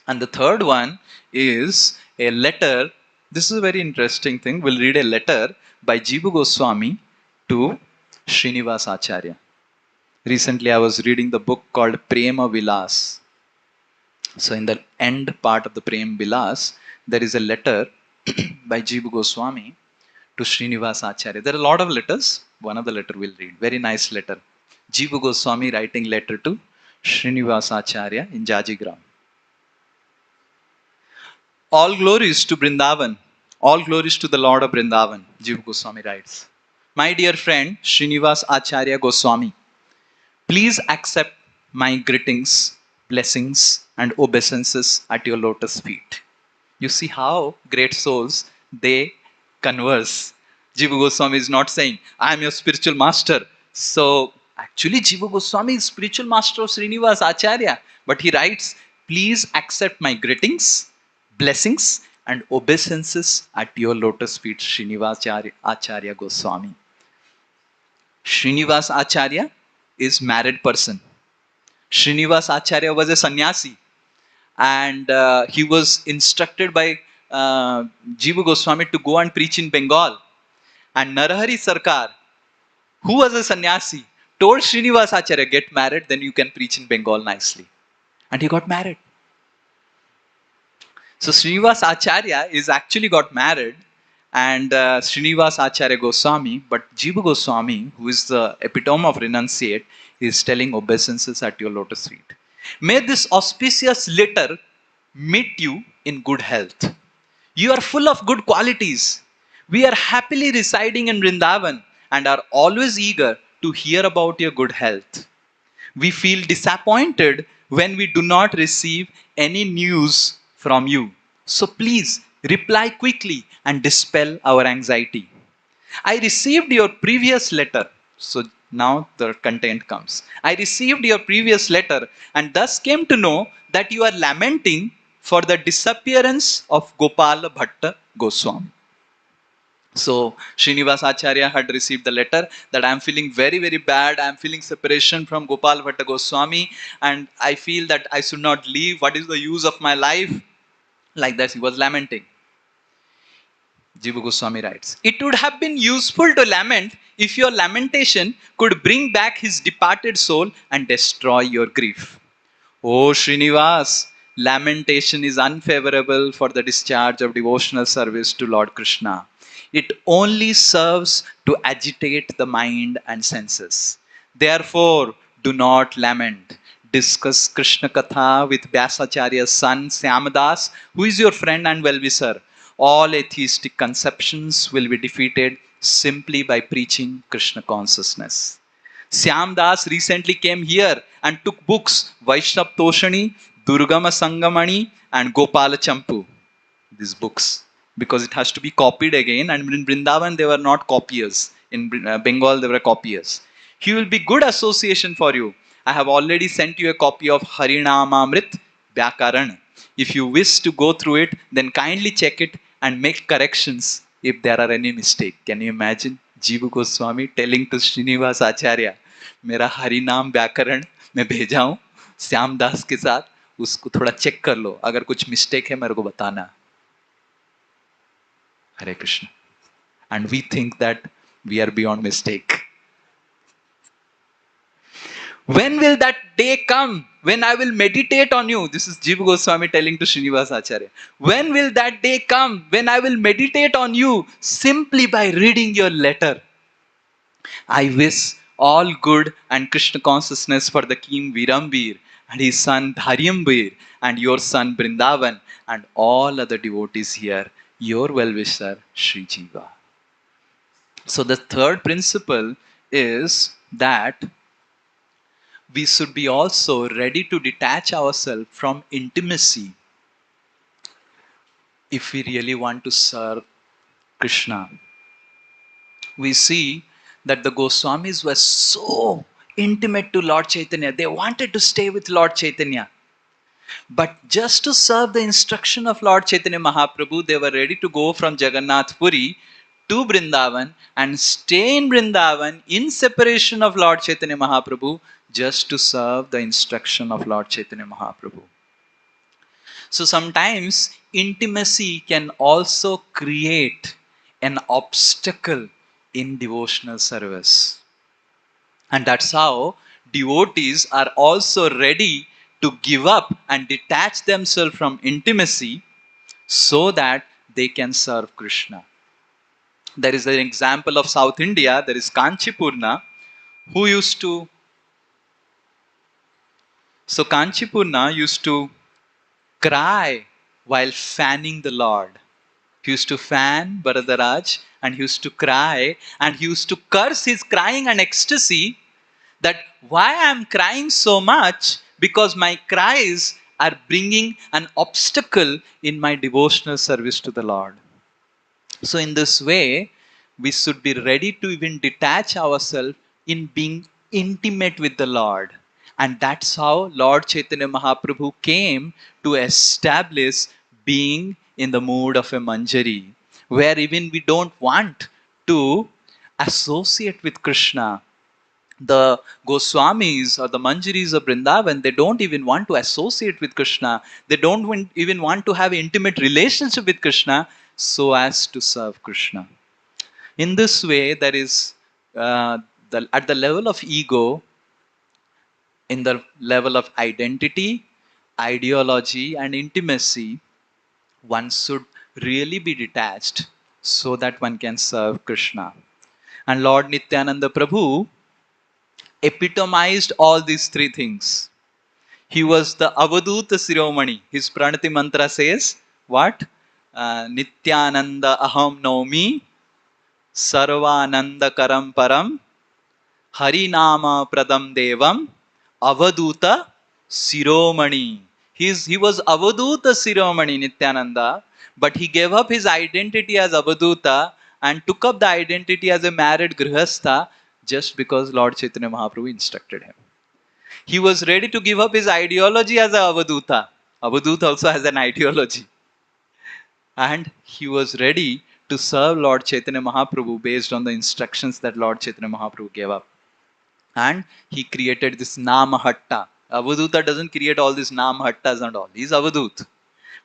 And the third one is a letter. This is a very interesting thing. We'll read a letter by Jiva Goswami to Srinivas Acharya. Recently, I was reading the book called Prema Vilas. So, in the end part of the Prema Vilas, there is a letter by Jiva Goswami to Srinivas Acharya. There are a lot of letters. One of the letter we'll read. Very nice letter. Jiva Goswami writing letter to Srinivas Acharya in Jajigram. All glories to Vrindavan. All glories to the Lord of Vrindavan, Jiva Goswami writes. My dear friend, Srinivas Acharya Goswami, please accept my greetings, blessings, and obeisances at your lotus feet. You see how great souls, they converse. Jiva Goswami is not saying, I am your spiritual master. So, actually, Jiva Goswami is spiritual master of Srinivas Acharya. But he writes, please accept my greetings, blessings, and obeisances at your lotus feet, Srinivas Acharya Goswami. Srinivas Acharya is married person. Srinivas Acharya was a sannyasi, and he was instructed by Jiva Goswami to go and preach in Bengal. And Narahari Sarkar, who was a sannyasi, told Srinivas Acharya, get married, then you can preach in Bengal nicely. And he got married. So Srinivas Acharya is actually got married, and Srinivas Acharya Goswami, but Jiva Goswami, who is the epitome of renunciate, is telling obeisances at your lotus feet. May this auspicious letter meet you in good health. You are full of good qualities. We are happily residing in Vrindavan and are always eager to hear about your good health. We feel disappointed when we do not receive any news from you. So please reply quickly and dispel our anxiety. I received your previous letter. So now the content comes. I received your previous letter and thus came to know that you are lamenting for the disappearance of Gopala Bhatta Goswami. So Srinivas Acharya had received the letter that I am feeling very, very bad. I am feeling separation from Gopal Bhatta Goswami and I feel that I should not leave. What is the use of my life? Like that, he was lamenting. Jiva Goswami writes, it would have been useful to lament if your lamentation could bring back his departed soul and destroy your grief. Oh Srinivas, lamentation is unfavorable for the discharge of devotional service to Lord Krishna. It only serves to agitate the mind and senses. Therefore, do not lament. Discuss Krishna Katha with Vyasacharya's son Syamadas, who is your friend and well-wisher. All atheistic conceptions will be defeated simply by preaching Krishna consciousness. Syamdas recently came here and took books Vaishnav Toshani, Durgama Sangamani, and Gopala Champu. These books, because it has to be copied again, and in Vrindavan they were not copiers. In Bengal they were copiers. He will be good association for you. I have already sent you a copy of Harinamamrit Vyakaran. If you wish to go through it, then kindly check it and make corrections if there are any mistake. Can you imagine Jiva Goswami telling to Srinivas Acharya, मेरा हरिनाम व्याकरण मैं भेजा हूँ श्याम दास के साथ, उसको थोड़ा चेक कर लो, अगर कुछ मिस्टेक है मेरे को बताना. Hare Krishna. And we think that we are beyond mistake. When will that day come when I will meditate on you? This is Jiva Goswami telling to Srinivas Acharya. When will that day come when I will meditate on you simply by reading your letter? I wish all good and Krishna consciousness for the king Viramvir and his son Dharyamvir and your son Brindavan and all other devotees here. Your well-wisher, Sri Jiva. So the third principle is that we should be also ready to detach ourselves from intimacy if we really want to serve Krishna. We see that the Goswamis were so intimate to Lord Chaitanya. They wanted to stay with Lord Chaitanya. But just to serve the instruction of Lord Chaitanya Mahaprabhu, they were ready to go from Jagannath Puri to Vrindavan and stay in Vrindavan in separation of Lord Chaitanya Mahaprabhu just to serve the instruction of Lord Chaitanya Mahaprabhu. So sometimes intimacy can also create an obstacle in devotional service. And that's how devotees are also ready to give up and detach themselves from intimacy so that they can serve Krishna. There is an example of South India, there is Kanchipurna, who used to. So Kanchipurna used to cry while fanning the Lord. He used to fan Bharadaraj and he used to cry and he used to curse his crying and ecstasy that why I am crying so much, because my cries are bringing an obstacle in my devotional service to the Lord. So in this way, we should be ready to even detach ourselves in being intimate with the Lord. And that's how Lord Chaitanya Mahaprabhu came to establish being in the mood of a Manjari, where even we don't want to associate with Krishna. The Goswamis or the Manjaris of Vrindavan, they don't even want to associate with Krishna. They don't even want to have intimate relationship with Krishna so as to serve Krishna. In this way, there is at the level of ego, in the level of identity, ideology, and intimacy, one should really be detached so that one can serve Krishna. And Lord Nityananda Prabhu epitomized all these three things. He was the Avaduta Siromani. His Pranati mantra says, what? Nityananda Aham Naumi, Sarvananda Karam Param, Harinama Pradam Devam, Avaduta Siromani. He was Avaduta Siromani, Nityananda, but he gave up his identity as Avaduta and took up the identity as a married Grihastha just because Lord Chaitanya Mahaprabhu instructed him. He was ready to give up his ideology as a Avaduta. Avaduta also has an ideology. And he was ready to serve Lord Chaitanya Mahaprabhu based on the instructions that Lord Chaitanya Mahaprabhu gave up. And he created this Namahatta. Avaduta doesn't create all these Namahattas and all. He's Avadut.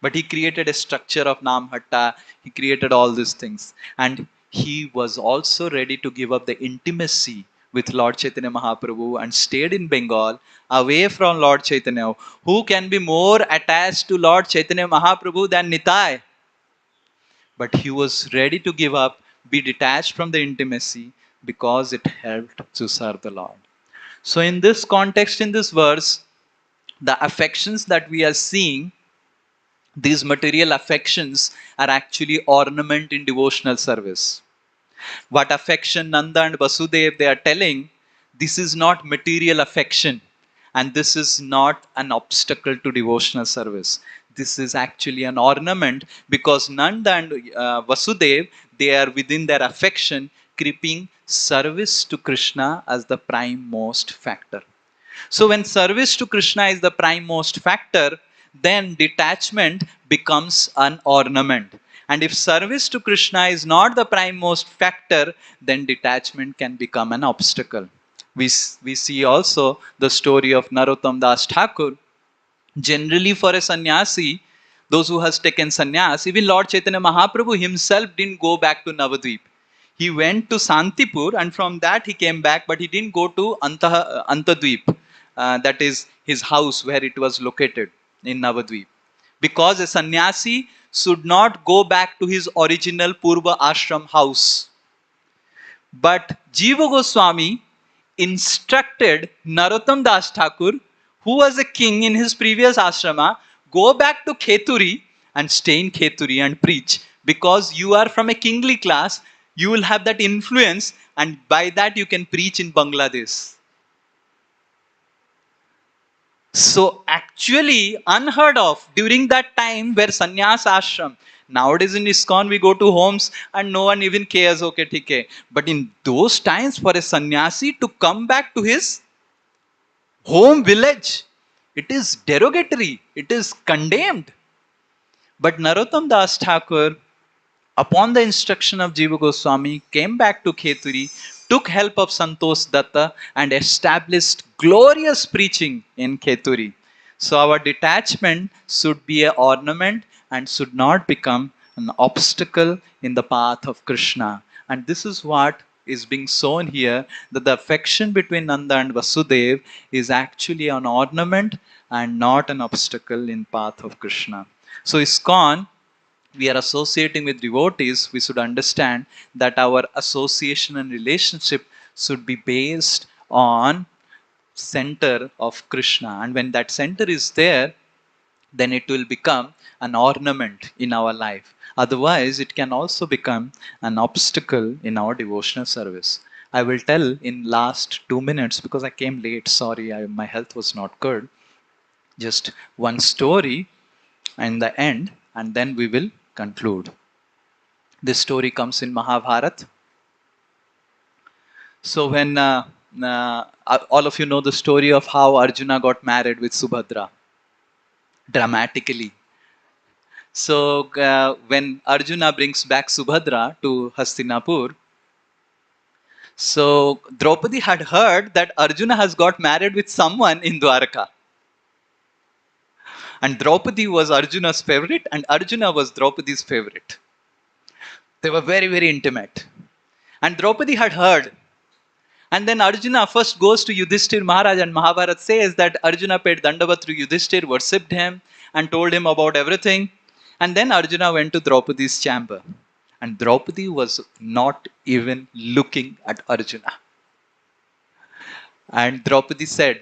But he created a structure of Namahatta. He created all these things. And he was also ready to give up the intimacy with Lord Chaitanya Mahaprabhu and stayed in Bengal away from Lord Chaitanya. Who can be more attached to Lord Chaitanya Mahaprabhu than Nitai? But he was ready to give up, be detached from the intimacy because it helped to serve the Lord. So in this context, in this verse, the affections that we are seeing, these material affections are actually ornament in devotional service. What affection Nanda and Vasudev they are telling, this is not material affection and this is not an obstacle to devotional service. This is actually an ornament because Nanda and Vasudev, they are within their affection keeping service to Krishna as the prime most factor. So when service to Krishna is the prime most factor, then detachment becomes an ornament. And if service to Krishna is not the prime most factor, then detachment can become an obstacle. We see also the story of Narottam Das Thakur. Generally for a sannyasi, those who has taken sannyas, even Lord Chaitanya Mahaprabhu himself didn't go back to Navadvip. He went to Santipur and from that he came back, but he didn't go to Antadvip. That is his house where it was located in Navadvip. Because a sannyasi should not go back to his original Purva ashram house. But Jiva Goswami instructed Narottam Das Thakur, who was a king in his previous ashrama, go back to Kheturi and stay in Kheturi and preach. Because you are from a kingly class, you will have that influence and by that you can preach in Bangladesh. So actually unheard of during that time where sannyas ashram, Nowadays in ISKCON, we go to homes and no one even cares, okay, theek. But in those times, for a sannyasi to come back to his home village, it is derogatory, it is condemned. But Narottam Das Thakur, upon the instruction of Jiva Goswami, came back to Kheturi, took help of Santosh Datta, and established glorious preaching in Kheturi. So our detachment should be an ornament and should not become an obstacle in the path of Krishna. And this is what is being shown here, that the affection between Nanda and Vasudev is actually an ornament and not an obstacle in path of Krishna. So ISKCON, we are associating with devotees, we should understand that our association and relationship should be based on center of Krishna. And when that center is there, then it will become an ornament in our life. Otherwise, it can also become an obstacle in our devotional service. I will tell in last 2 minutes, because I came late, sorry, my health was not good. Just one story in the end, and then we will conclude. This story comes in Mahabharata. So when all of you know the story of how Arjuna got married with Subhadra, dramatically. So when Arjuna brings back Subhadra to Hastinapur, so Draupadi had heard that Arjuna has got married with someone in Dwarka. And Draupadi was Arjuna's favorite, and Arjuna was Draupadi's favorite. They were very, very intimate. And Draupadi had heard. And then Arjuna first goes to Yudhishthir Maharaj, and Mahabharata says that Arjuna paid Dandavat to Yudhishthir, worshipped him, and told him about everything. And then Arjuna went to Draupadi's chamber. And Draupadi was not even looking at Arjuna. And Draupadi said,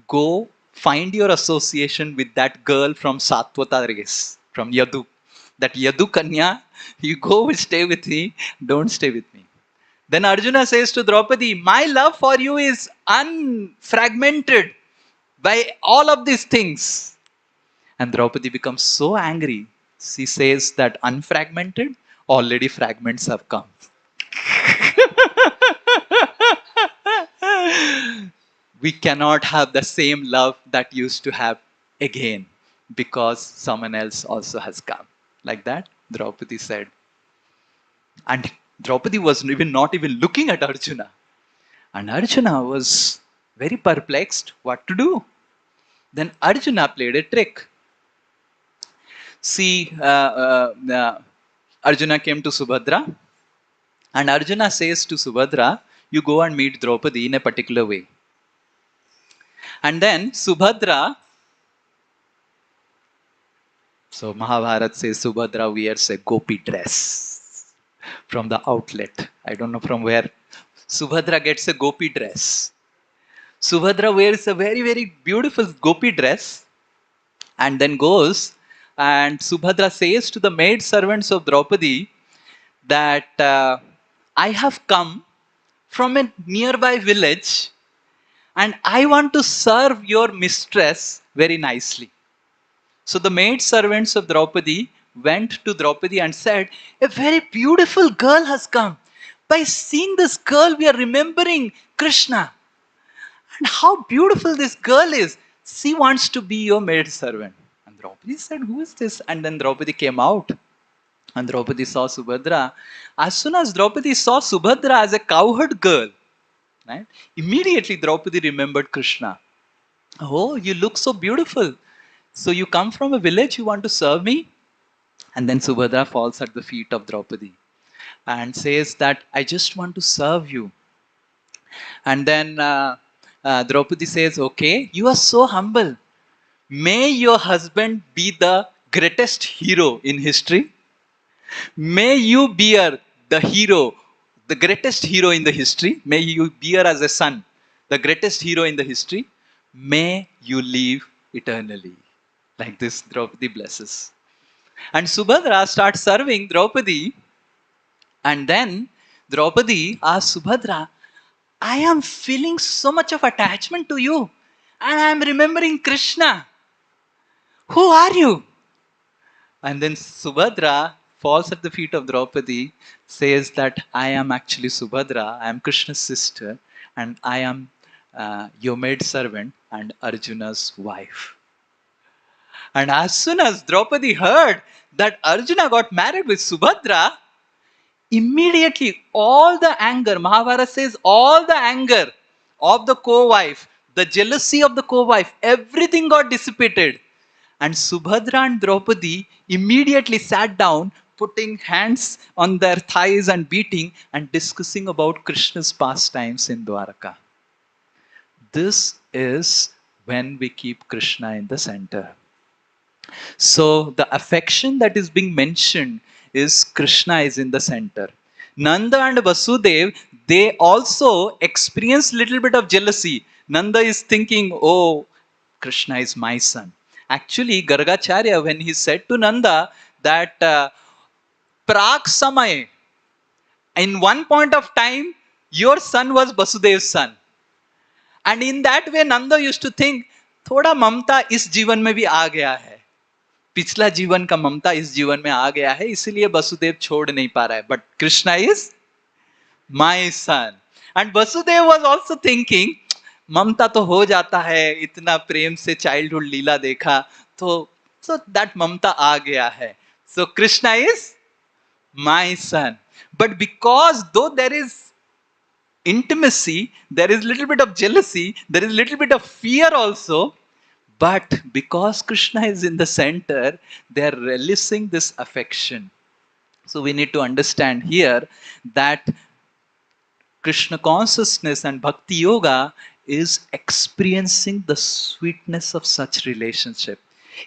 go find your association with that girl from Satvata race, from Yadu. That Yadu Kanya, you go stay with me, don't stay with me. Then Arjuna says to Draupadi, my love for you is unfragmented by all of these things. And Draupadi becomes so angry. She says that unfragmented, already fragments have come. We cannot have the same love that used to have again, because someone else also has come. Like that, Draupadi said. And Draupadi was not even looking at Arjuna. And Arjuna was very perplexed what to do. Then Arjuna played a trick. See, Arjuna came to Subhadra, and Arjuna says to Subhadra, you go and meet Draupadi in a particular way. And then Subhadra, so Mahabharata says Subhadra wears a gopi dress from the outlet. I don't know from where. Subhadra gets a gopi dress. Subhadra wears a very, very beautiful gopi dress, and then goes, and Subhadra says to the maid servants of Draupadi that I have come from a nearby village and I want to serve your mistress very nicely. So the maid servants of Draupadi went to Draupadi and said, a very beautiful girl has come. By seeing this girl, we are remembering Krishna. And how beautiful this girl is. She wants to be your maid servant. And Draupadi said, who is this? And then Draupadi came out. And Draupadi saw Subhadra. As soon as Draupadi saw Subhadra as a cowherd girl, right, immediately Draupadi remembered Krishna. Oh, you look so beautiful. So you come from a village, you want to serve me? And then Subhadra falls at the feet of Draupadi and says that I just want to serve you. And then Draupadi says, okay, you are so humble. May your husband be the greatest hero in history. May you bear the hero, the greatest hero in the history. May you bear as a son, the greatest hero in the history. May you live eternally. Like this, Draupadi blesses. And Subhadra starts serving Draupadi. And then Draupadi asks Subhadra, I am feeling so much of attachment to you. And I am remembering Krishna. Who are you? And then Subhadra falls at the feet of Draupadi, says that I am actually Subhadra, I am Krishna's sister, and I am your maid servant and Arjuna's wife. And as soon as Draupadi heard that Arjuna got married with Subhadra, immediately all the anger, Mahabharata says, all the anger of the co-wife, the jealousy of the co-wife, everything got dissipated. And Subhadra and Draupadi immediately sat down, putting hands on their thighs and beating and discussing about Krishna's pastimes in Dwaraka. This is when we keep Krishna in the center. So the affection that is being mentioned is Krishna is in the center. Nanda and Vasudev, they also experience little bit of jealousy. Nanda is thinking, oh, Krishna is my son. Actually, Gargacharya, when he said to Nanda that Prak Samay, in one point of time, your son was Vasudev's son. And in that way, Nanda used to think, थोड़ा ममता इस जीवन में भी आ गया है. पिछला जीवन का ममता इस जीवन में आ गया है, इसीलिए वसुदेव छोड़ नहीं पा रहा है. But Krishna is my son. And Vasudev was also thinking, ममता तो हो जाता है, इतना प्रेम से चाइल्डहुड लीला देखा, तो सो दैट ममता आ गया है. So Krishna is my son. But because though there is intimacy, there is little bit of jealousy, there is little bit of fear also. But because Krishna is in the center, they are relishing this affection. So we need to understand here that Krishna consciousness and Bhakti Yoga is experiencing the sweetness of such relationship.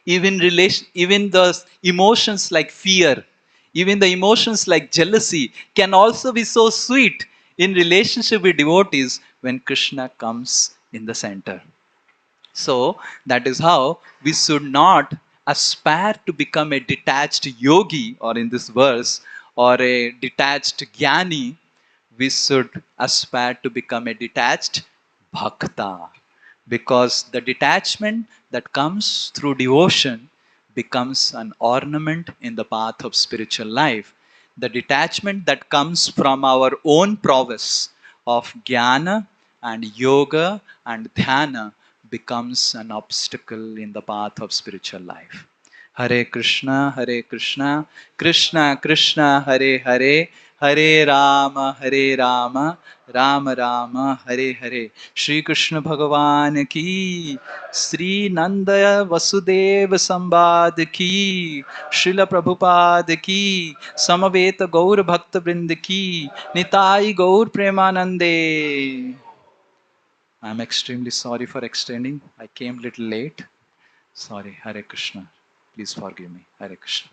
Even the emotions like fear, even the emotions like jealousy can also be so sweet in relationship with devotees when Krishna comes in the center. So that is how we should not aspire to become a detached yogi, or in this verse, or a detached jnani. We should aspire to become a detached bhakta, because the detachment that comes through devotion becomes an ornament in the path of spiritual life. The detachment that comes from our own prowess of jnana and yoga and dhyana becomes an obstacle in the path of spiritual life. Hare Krishna, Krishna Krishna, Hare Hare, Hare Rama, Rama Rama, Hare Hare. Shri Krishna Bhagavan ki, Sri Nanda Vasudeva Sambad ki, Srila Prabhupada ki, Samaveta Gaur Bhakta Vrind ki, Nitai Gaur Premanande. I'm extremely sorry for extending. I came little late. Sorry. Hare Krishna. Please forgive me. Hare Krishna.